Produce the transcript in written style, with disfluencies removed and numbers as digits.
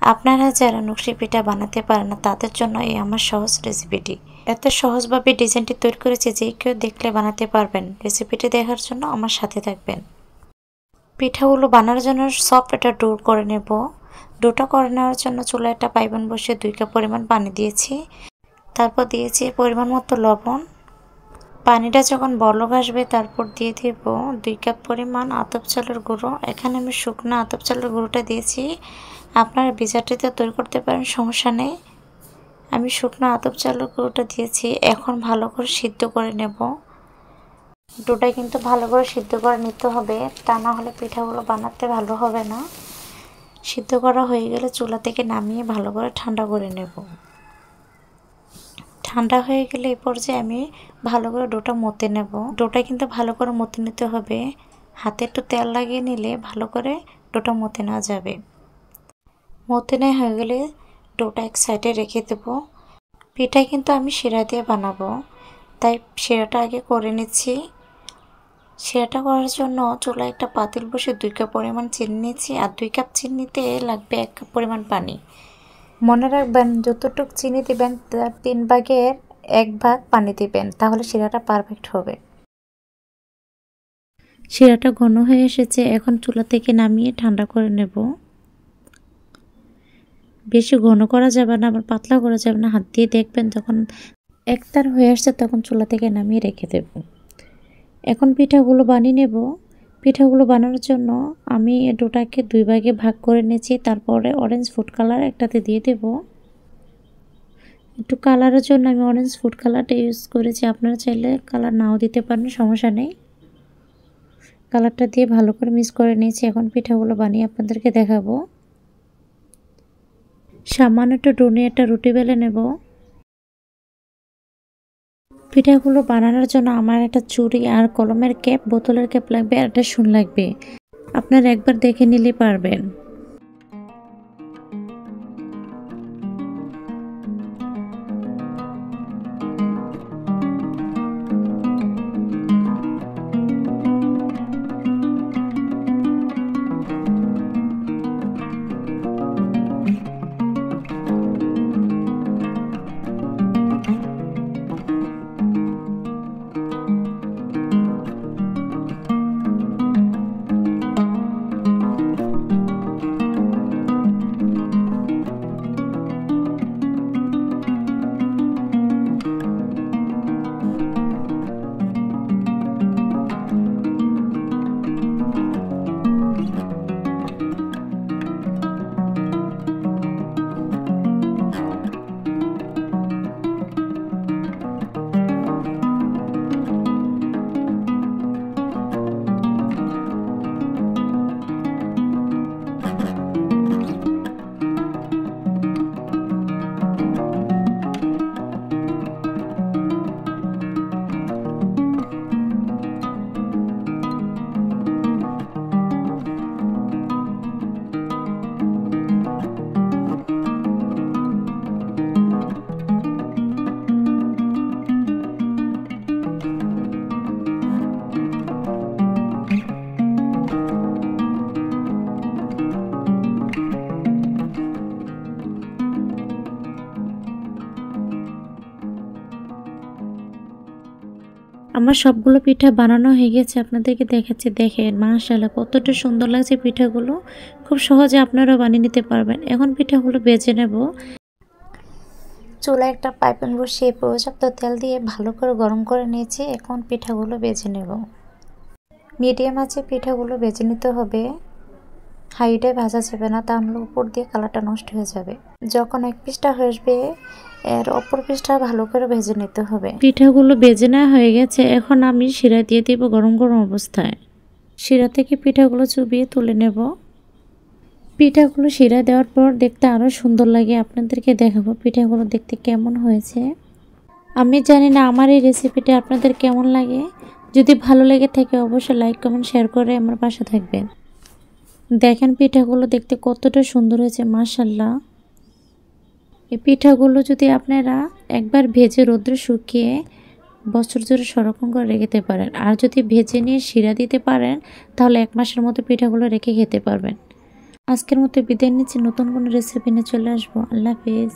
আপনারা যারা নকশি পিঠা বানাতে পারেন না তাদের জন্য এই আমার সহজ রেসিপিটি। এত সহজভাবে ডিজাইনটি তৈরি করেছি যে কেউ দেখলে বানাতে পারবেন। রেসিপিটি দেখার জন্য আমার সাথে থাকবেন। পিঠাগুলো বানানোর জন্য সফট একটা ডো করে নেব। ডোটা করে নেওয়ার জন্য চুলায় একটা পাইপন বসিয়ে 2 কাপ পরিমাণ পানি দিয়েছি। তারপর দিয়েছি পরিমাণ মতো লবণ। পানিটা যখন বলক আসবে তারপর দিয়ে দেব 2 কাপ পরিমাণ আতপ চালের গুঁড়ো। এখানে আমি শুকনো আতপ চালের গুঁড়োটা দিয়েছি। আপনারা ভিজাটিতে তৈরি করতে পারেন, সমস্যা নেই। আমি শুকনো আতপ চালের গুঁড়োটা দিয়েছি। এখন ভালো করে সিদ্ধ করে নেব। ডোটা কিন্তু ভালো করে সিদ্ধ করে নিতে হবে, তা না হলে পিঠাগুলো বানাতে ভালো হবে না। সিদ্ধ করা হয়ে গেলে চুলা থেকে নামিয়ে ভালো করে ঠান্ডা করে নেব। ঠান্ডা হয়ে গেলে এই পর্যায়ে আমি ভালো করে ডোটা মতে নেব। ডোটা কিন্তু ভালো করে মতে নিতে হবে। হাতে একটু তেল লাগিয়ে নিলে ভালো করে ডোটা মতে নেওয়া যাবে। মতে নেওয়া হয়ে গেলে ডোটা এক সাইডে রেখে দেব। পিঠা কিন্তু আমি শিরা দিয়ে বানাবো, তাই শিরাটা আগে করে নিচ্ছি। শিরাটা করার জন্য চুলায় একটা পাতিল বসে 2 কাপ পরিমাণ চিনি নিয়েছি। আর 2 কাপ চিনিতে লাগবে 1 কাপ পরিমাণ পানি। মনে রাখবেন যতটুকু চিনি দিবেন তার 3 ভাগের 1 ভাগ পানি দিবেন, তাহলে শিরাটা পারফেক্ট হবে। শিরাটা ঘন হয়ে এসেছে, এখন চুলা থেকে নামিয়ে ঠান্ডা করে নেব। বেশি ঘন করা যাবে না, আবার পাতলা করা যাবে না। হাত দিয়ে দেখবেন যখন একতার হয়ে আসছে তখন চুলা থেকে নামিয়ে রেখে দেব। এখন পিঠাগুলো বানিয়ে নেব। পিঠাগুলো বানানোর জন্য আমি ডোটাকে 2 ভাগে ভাগ করে নিয়েছি। তারপরে অরেঞ্জ ফুড কালার একটাতে দিয়ে দেব। একটু কালারের জন্য আমি অরেঞ্জ ফুড কালারটা ইউজ করেছি, আপনারা চাইলে কালার নাও দিতে পারেন, সমস্যা নেই। কালারটা দিয়ে ভালো করে মিক্স করে নিয়েছি। এখন পিঠাগুলো বানিয়ে আপনাদেরকে দেখাবো। সামান্য একটু ডো নিয়ে একটা রুটি বেলে নেব। পিঠাগুলো বানানোর জন্য আমার একটা ছুরি আর কলমের ক্যাপ, বোতলের ক্যাপ লাগবে, আর একটা শুন লাগবে। আপনারা একবার দেখে নিলেই পারবেন। আমার সবগুলো পিঠা বানানো হয়ে গেছে, আপনাদেরকে দেখাচ্ছি। দেখেন মাশাআল্লাহ কতটা সুন্দর লাগছে পিঠাগুলো। খুব সহজে আপনারাও বানিয়ে নিতে পারবেন। এখন পিঠাগুলো বেজে নেব। চুলায় একটা পাইপেন বসিয়ে পর্যাপ্ত তেল দিয়ে ভালো করে গরম করে নিয়েছি। এখন পিঠাগুলো বেজে নেব। মিডিয়াম আঁচে পিঠাগুলো বেজে নিতে হবে, হাইটে ভাজা যাবে না, তাহলে উপর দিয়ে কালারটা নষ্ট হয়ে যাবে। যখন এক পিসটা হয়ে আসবে এর অপর পিসটা ভালো করে ভেজে নিতে হবে। পিঠাগুলো ভেজে নেওয়া হয়ে গেছে, এখন আমি শিরা দিয়ে দেব গরম গরম অবস্থায়। শিরা থেকে পিঠাগুলো চুবিয়ে তুলে নেব। পিঠাগুলো শিরা দেওয়ার পর দেখতে আরও সুন্দর লাগে। আপনাদেরকে দেখাবো পিঠাগুলো দেখতে কেমন হয়েছে। আমি জানি না আমার এই রেসিপিটা আপনাদের কেমন লাগে। যদি ভালো লেগে থাকে অবশ্যই লাইক কমেন্ট শেয়ার করে আমার পাশে থাকবেন। দেখেন পিঠাগুলো দেখতে কতটা সুন্দর হয়েছে মাশাআল্লাহ। এই পিঠাগুলো যদি আপনারা একবার ভেজে রোদ্রে শুকিয়ে বছর জুড়ে সংরক্ষণ করে রেখে পারেন, আর যদি ভেজে নিয়ে শিরা দিতে পারেন তাহলে 1 মাসের মতো পিঠাগুলো রেখে খেতে পারবেন। আজকের মতো বিদায় নিচ্ছি, নতুন কোনো রেসিপি নিয়ে চলে আসবো। আল্লাহ হাফেজ।